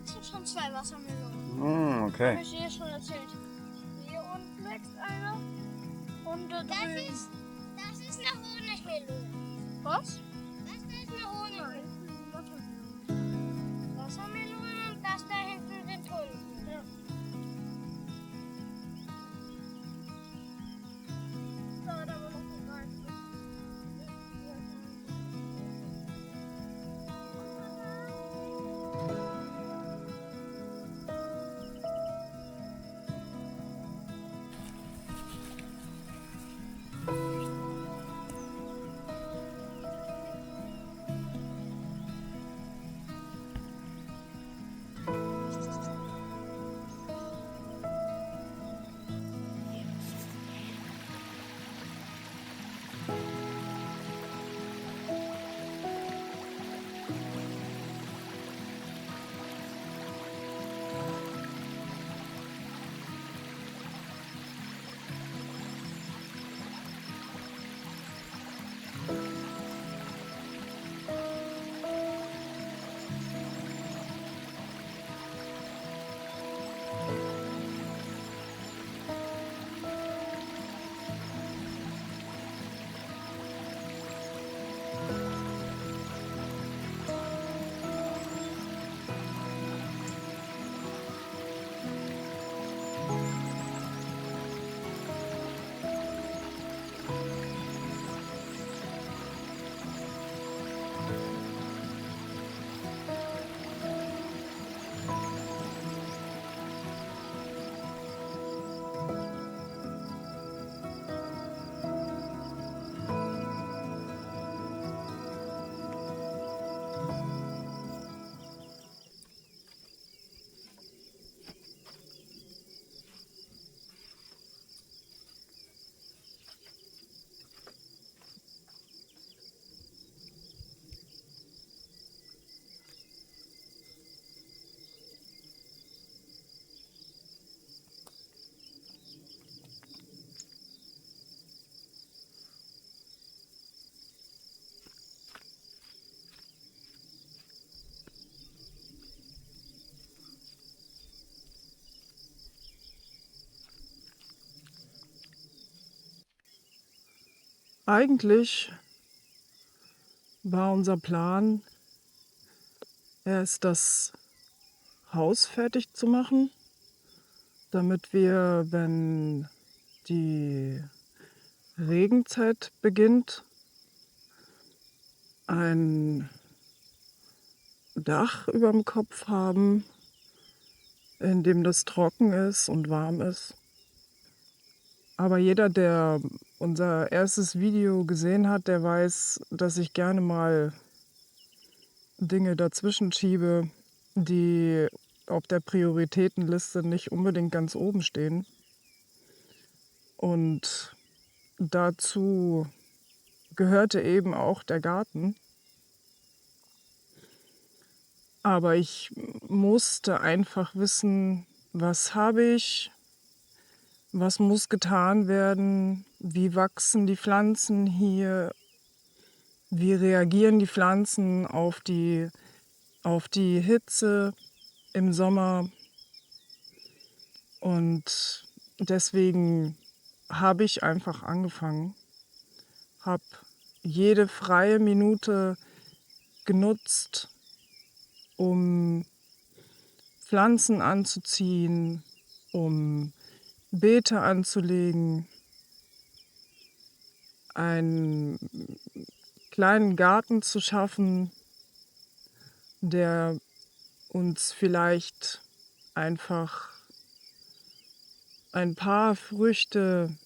wachsen schon 2 Wassermelonen. Okay. Habe ich dir schon erzählt. Hier unten wächst eine. Und da drüben. Das ist eine Honigmelone. Was? Das ist eine Honigmelone. Wassermelone Und das da hinten sind Honigmelonen. Ja. Da hat aber noch eine Seite. Eigentlich war unser Plan, erst das Haus fertig zu machen, damit wir, wenn die Regenzeit beginnt, ein Dach über dem Kopf haben, in dem das trocken ist und warm ist. Aber jeder, der unser erstes Video gesehen hat, der weiß, dass ich gerne mal Dinge dazwischen schiebe, die auf der Prioritätenliste nicht unbedingt ganz oben stehen. Und dazu gehörte eben auch der Garten. Aber ich musste einfach wissen, was habe ich, was muss getan werden, wie wachsen die Pflanzen hier, wie reagieren die Pflanzen auf die Hitze im Sommer. Und deswegen habe ich einfach angefangen, habe jede freie Minute genutzt, um Pflanzen anzuziehen, um Beete anzulegen, einen kleinen Garten zu schaffen, der uns vielleicht einfach ein paar Früchte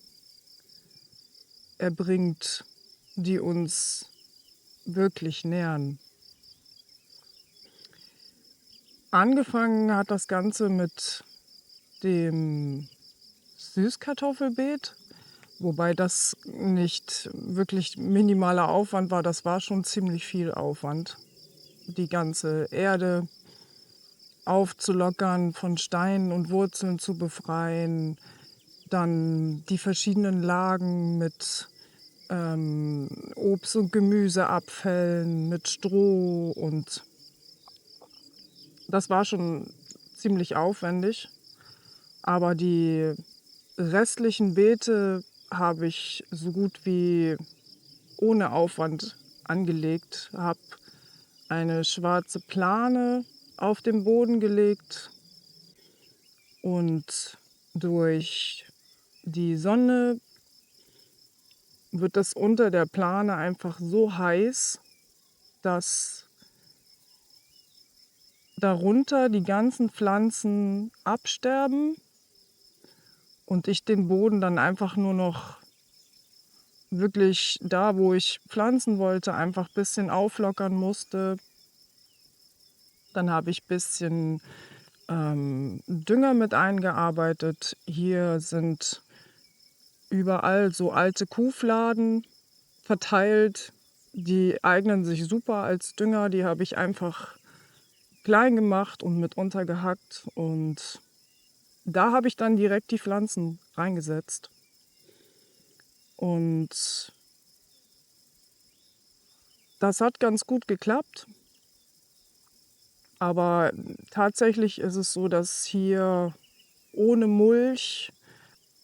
erbringt, die uns wirklich nähren. Angefangen hat das Ganze mit dem Süßkartoffelbeet, wobei das nicht wirklich minimaler Aufwand war, das war schon ziemlich viel Aufwand. Die ganze Erde aufzulockern, von Steinen und Wurzeln zu befreien, dann die verschiedenen Lagen mit Obst- und Gemüseabfällen, mit Stroh und Das war schon ziemlich aufwendig, aber die restlichen Beete habe ich so gut wie ohne Aufwand angelegt, habe eine schwarze Plane auf den Boden gelegt und durch die Sonne wird das unter der Plane einfach so heiß, dass darunter die ganzen Pflanzen absterben und ich den Boden dann einfach nur noch wirklich da, wo ich pflanzen wollte, einfach ein bisschen auflockern musste. Dann habe ich ein bisschen Dünger mit eingearbeitet. Hier sind überall so alte Kuhfladen verteilt. Die eignen sich super als Dünger. Die habe ich einfach klein gemacht und mit untergehackt. Und da habe ich dann direkt die Pflanzen reingesetzt. Und das hat ganz gut geklappt. Aber tatsächlich ist es so, dass hier ohne Mulch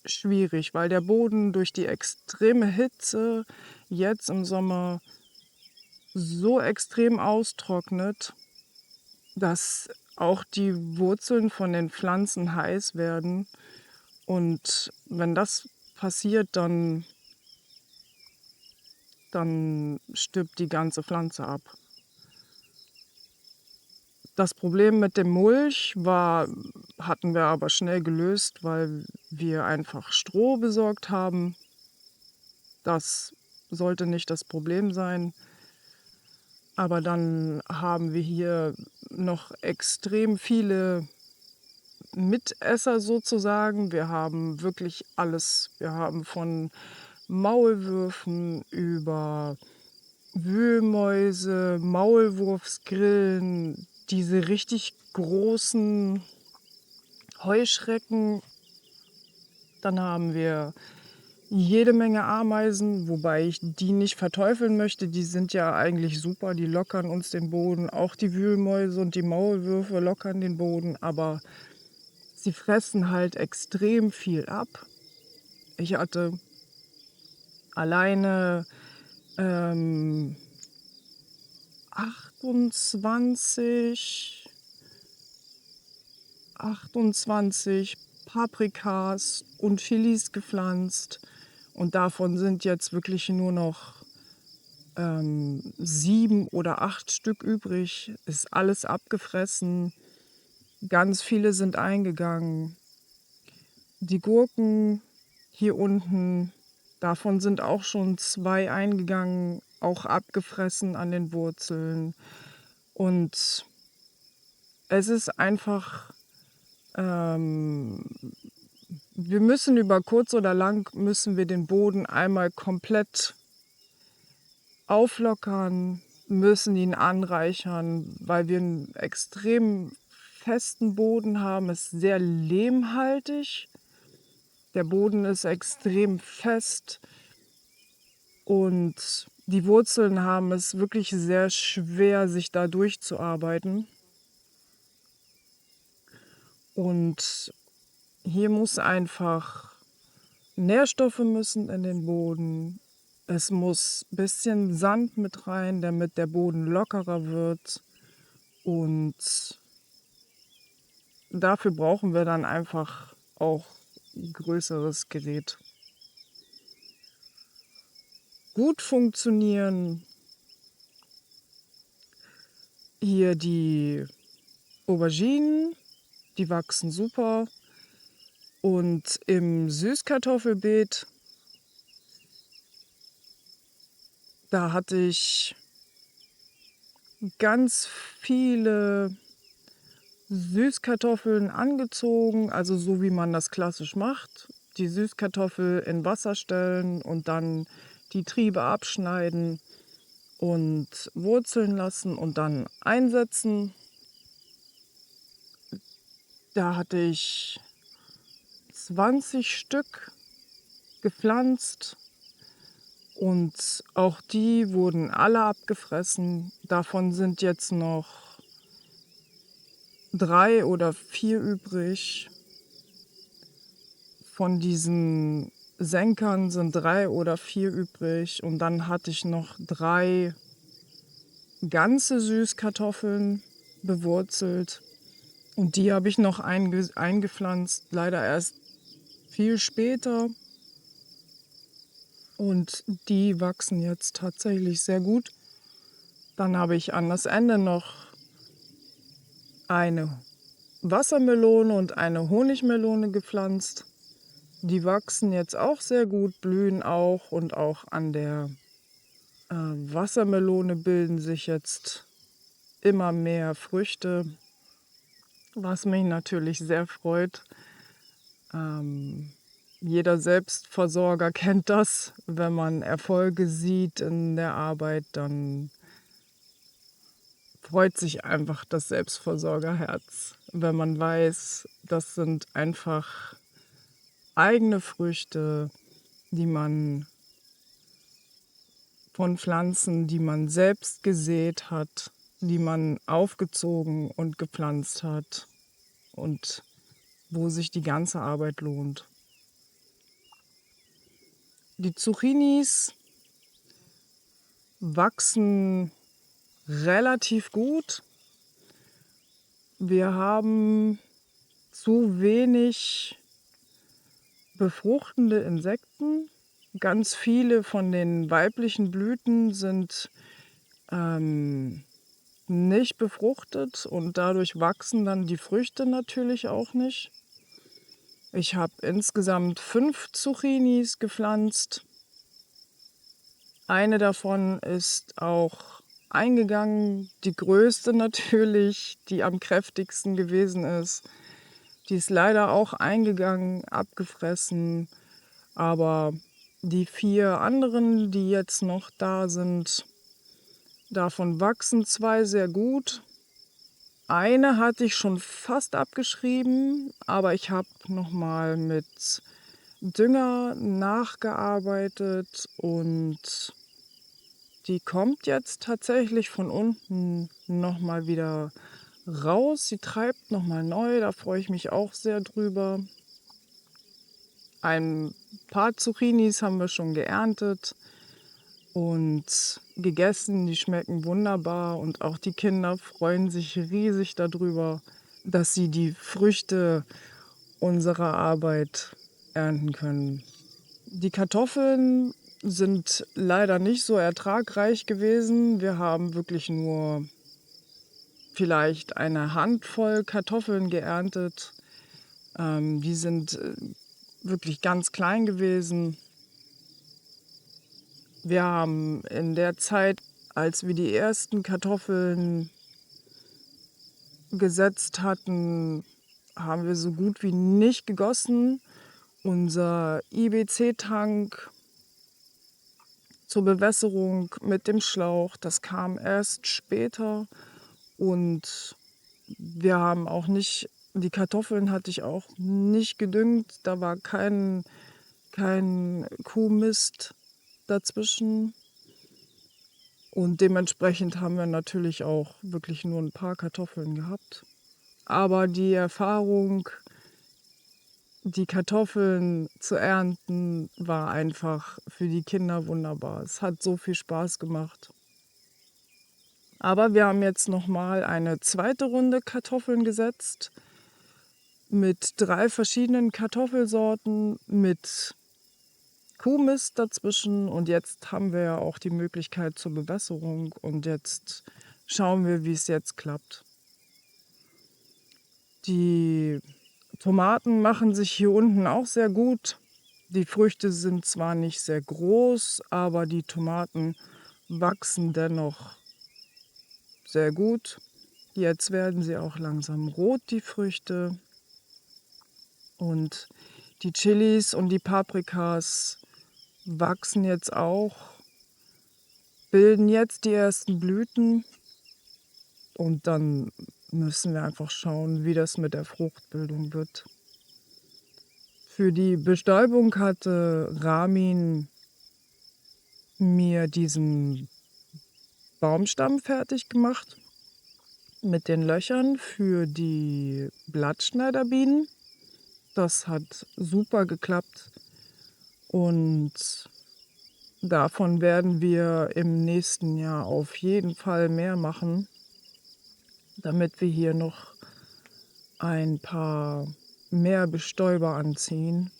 schwierig, weil der Boden durch die extreme Hitze jetzt im Sommer so extrem austrocknet, dass auch die Wurzeln von den Pflanzen heiß werden. Und wenn das passiert, dann stirbt die ganze Pflanze ab. Das Problem mit dem Mulch hatten wir aber schnell gelöst, weil wir einfach Stroh besorgt haben. Das sollte nicht das Problem sein. Aber dann haben wir hier noch extrem viele Mitesser sozusagen. Wir haben wirklich alles. Wir haben von Maulwürfen über Wühlmäuse, Maulwurfsgrillen, diese richtig großen Heuschrecken. Dann haben wir jede Menge Ameisen, wobei ich die nicht verteufeln möchte. Die sind ja eigentlich super, die lockern uns den Boden. Auch die Wühlmäuse und die Maulwürfe lockern den Boden, aber sie fressen halt extrem viel ab. Ich hatte alleine 28 Paprikas und Chilis gepflanzt. Und davon sind jetzt wirklich nur noch 7 oder 8 Stück übrig. Ist alles abgefressen. Ganz viele sind eingegangen. Die Gurken hier unten, davon sind auch schon 2 eingegangen, auch abgefressen an den Wurzeln. Und es ist einfach, wir müssen über kurz oder lang, müssen wir den Boden einmal komplett auflockern, müssen ihn anreichern, weil wir einen extrem festen Boden haben. Es ist sehr lehmhaltig. Der Boden ist extrem fest und die Wurzeln haben es wirklich sehr schwer, sich da durchzuarbeiten. Und hier muss einfach Nährstoffe müssen in den Boden. Es muss ein bisschen Sand mit rein, damit der Boden lockerer wird. Und dafür brauchen wir dann einfach auch ein größeres Gerät. Gut funktionieren hier die Auberginen, die wachsen super. Und im Süßkartoffelbeet, da hatte ich ganz viele Süßkartoffeln angezogen, also so wie man das klassisch macht. Die Süßkartoffel in Wasser stellen und dann die Triebe abschneiden und wurzeln lassen und dann einsetzen. Da hatte ich 20 Stück gepflanzt und auch die wurden alle abgefressen. Davon sind jetzt noch 3 oder 4 übrig. Von diesen Senkern sind 3 oder 4 übrig. Und dann hatte ich noch 3 ganze Süßkartoffeln bewurzelt. Und die habe ich noch eingepflanzt, leider erst viel später. Und die wachsen jetzt tatsächlich sehr gut. Dann habe ich an das Ende noch eine Wassermelone und eine Honigmelone gepflanzt. Die wachsen jetzt auch sehr gut, blühen auch, und auch an der Wassermelone bilden sich jetzt immer mehr Früchte, was mich natürlich sehr freut. Jeder Selbstversorger kennt das. Wenn man Erfolge sieht in der Arbeit, dann freut sich einfach das Selbstversorgerherz, wenn man weiß, das sind einfach eigene Früchte, die man von Pflanzen, die man selbst gesät hat, die man aufgezogen und gepflanzt hat und wo sich die ganze Arbeit lohnt. Die Zucchinis wachsen relativ gut. Wir haben zu wenig befruchtende Insekten. Ganz viele von den weiblichen Blüten sind nicht befruchtet und dadurch wachsen dann die Früchte natürlich auch nicht. Ich habe insgesamt 5 Zucchinis gepflanzt. Eine davon ist auch eingegangen, die größte natürlich, die am kräftigsten gewesen ist. Die ist leider auch eingegangen, abgefressen, aber die 4 anderen, die jetzt noch da sind, davon wachsen 2 sehr gut. Eine hatte ich schon fast abgeschrieben, aber ich habe nochmal mit Dünger nachgearbeitet und die kommt jetzt tatsächlich von unten nochmal wieder raus. Sie treibt nochmal neu, da freue ich mich auch sehr drüber. Ein paar Zucchinis haben wir schon geerntet und gegessen. Die schmecken wunderbar und auch die Kinder freuen sich riesig darüber, dass sie die Früchte unserer Arbeit ernten können. Die Kartoffeln sind leider nicht so ertragreich gewesen. Wir haben wirklich nur vielleicht eine Handvoll Kartoffeln geerntet. Die sind wirklich ganz klein gewesen. Wir haben in der Zeit, als wir die ersten Kartoffeln gesetzt hatten, haben wir so gut wie nicht gegossen. Unser IBC-Tank zur Bewässerung mit dem Schlauch, das kam erst später. Und wir haben auch nicht, die Kartoffeln hatte ich auch nicht gedüngt. Da war kein Kuhmist dazwischen. Und dementsprechend haben wir natürlich auch wirklich nur ein paar Kartoffeln gehabt. Aber die Erfahrung, die Kartoffeln zu ernten, war einfach für die Kinder wunderbar. Es hat so viel Spaß gemacht. Aber wir haben jetzt nochmal eine zweite Runde Kartoffeln gesetzt mit 3 verschiedenen Kartoffelsorten, mit Kuhmist dazwischen, und jetzt haben wir ja auch die Möglichkeit zur Bewässerung und jetzt schauen wir, wie es jetzt klappt. Die Tomaten machen sich hier unten auch sehr gut. Die Früchte sind zwar nicht sehr groß, aber die Tomaten wachsen dennoch sehr gut. Jetzt werden sie auch langsam rot, die Früchte. Und die Chilis und die Paprikas wachsen jetzt auch, bilden jetzt die ersten Blüten. Und dann müssen wir einfach schauen, wie das mit der Fruchtbildung wird. Für die Bestäubung hatte Ramin mir diesen Baumstamm fertig gemacht. mit den Löchern für die Blattschneiderbienen. Das hat super geklappt und davon werden wir im nächsten Jahr auf jeden Fall mehr machen, damit wir hier noch ein paar mehr Bestäuber anziehen,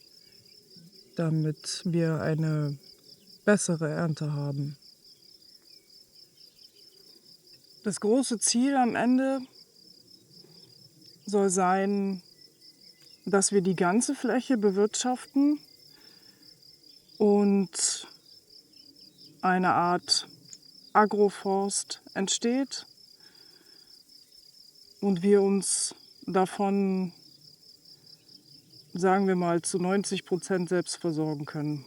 damit wir eine bessere Ernte haben. Das große Ziel am Ende soll sein, dass wir die ganze Fläche bewirtschaften und eine Art Agroforst entsteht und wir uns davon, sagen wir mal, zu 90% selbst versorgen können.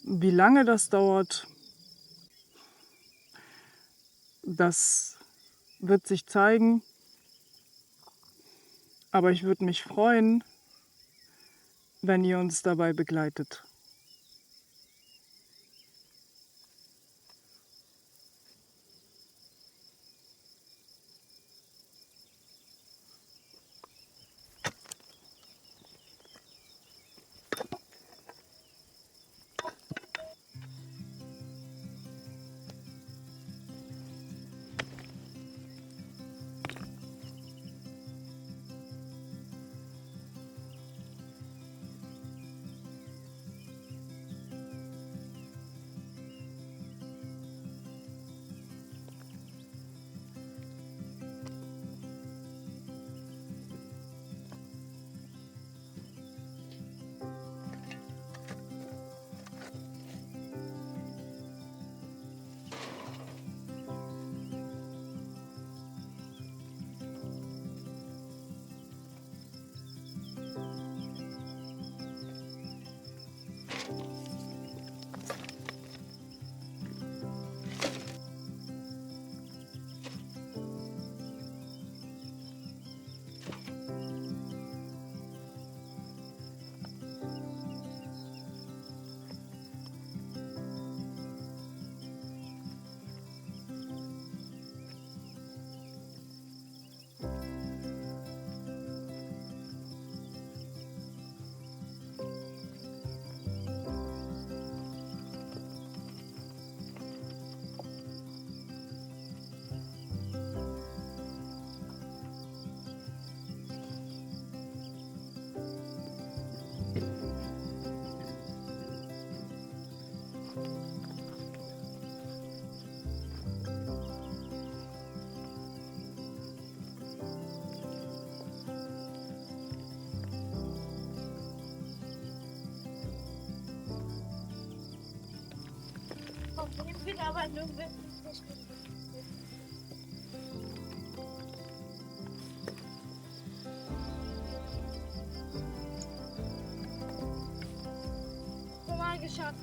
Wie lange das dauert, das wird sich zeigen. Aber ich würde mich freuen, wenn ihr uns dabei begleitet. Ich bin aber nur wirklich. Schon mal geschafft.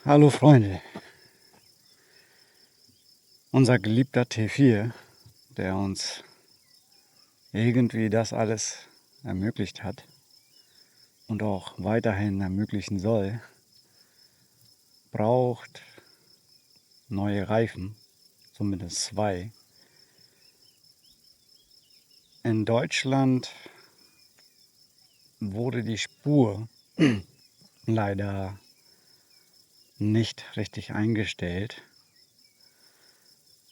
Hallo Freunde, unser geliebter T4, der uns irgendwie das alles ermöglicht hat und auch weiterhin ermöglichen soll, braucht neue Reifen, zumindest 2. In Deutschland wurde die Spur leider nicht richtig eingestellt.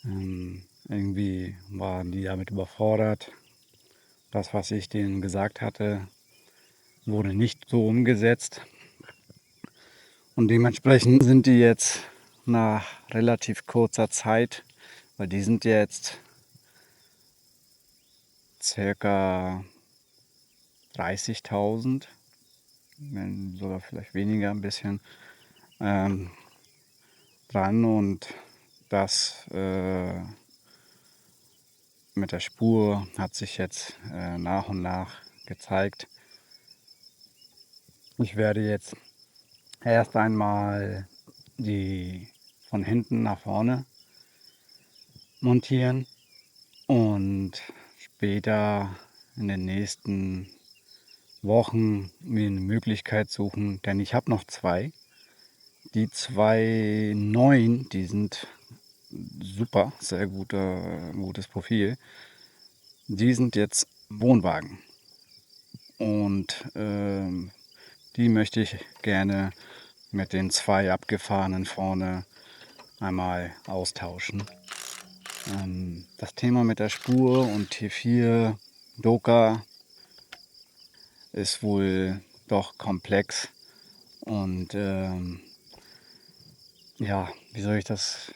Irgendwie waren die damit überfordert. Das, was ich denen gesagt hatte, wurde nicht so umgesetzt. Und dementsprechend sind die jetzt nach relativ kurzer Zeit, weil die sind jetzt circa 30.000, wenn sogar vielleicht weniger ein bisschen, dran, und das mit der Spur hat sich jetzt nach und nach gezeigt. Ich werde jetzt erst einmal die von hinten nach vorne montieren und später in den nächsten Wochen mir eine Möglichkeit suchen, denn ich habe noch 2. Die 2 neuen, die sind super, sehr gutes Profil. Die sind jetzt Wohnwagen und die möchte ich gerne mit den 2 abgefahrenen vorne einmal austauschen. Das Thema mit der Spur und T4 Doka ist wohl doch komplex. Und ja, wie soll ich das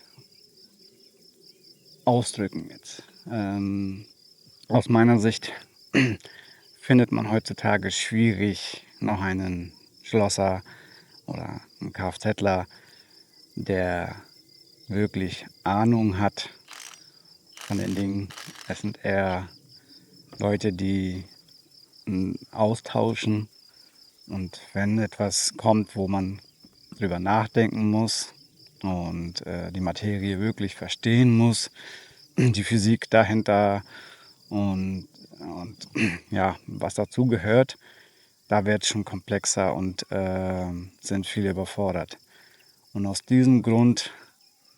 ausdrücken jetzt? Aus meiner Sicht findet man heutzutage schwierig noch einen Schlosser oder einen Kfzler, der wirklich Ahnung hat von den Dingen. Es sind eher Leute, die austauschen, und wenn etwas kommt, wo man drüber nachdenken muss und die Materie wirklich verstehen muss, die Physik dahinter und ja, was dazu gehört, da wird es schon komplexer und sind viele überfordert. Und aus diesem Grund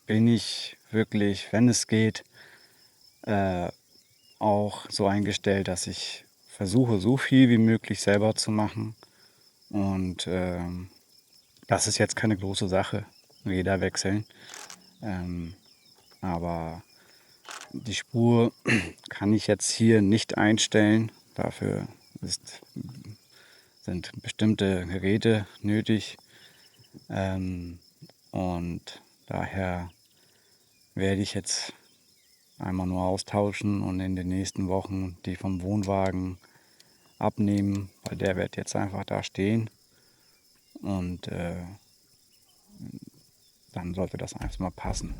bin ich wirklich, wenn es geht, auch so eingestellt, dass ich versuche, so viel wie möglich selber zu machen. Und das ist jetzt keine große Sache, Räder wechseln. Aber die Spur kann ich jetzt hier nicht einstellen. Dafür sind bestimmte Geräte nötig. Und daher werde ich jetzt einmal nur austauschen und in den nächsten Wochen die vom Wohnwagen abnehmen, weil der wird jetzt einfach da stehen. Und dann sollte das erstmal passen.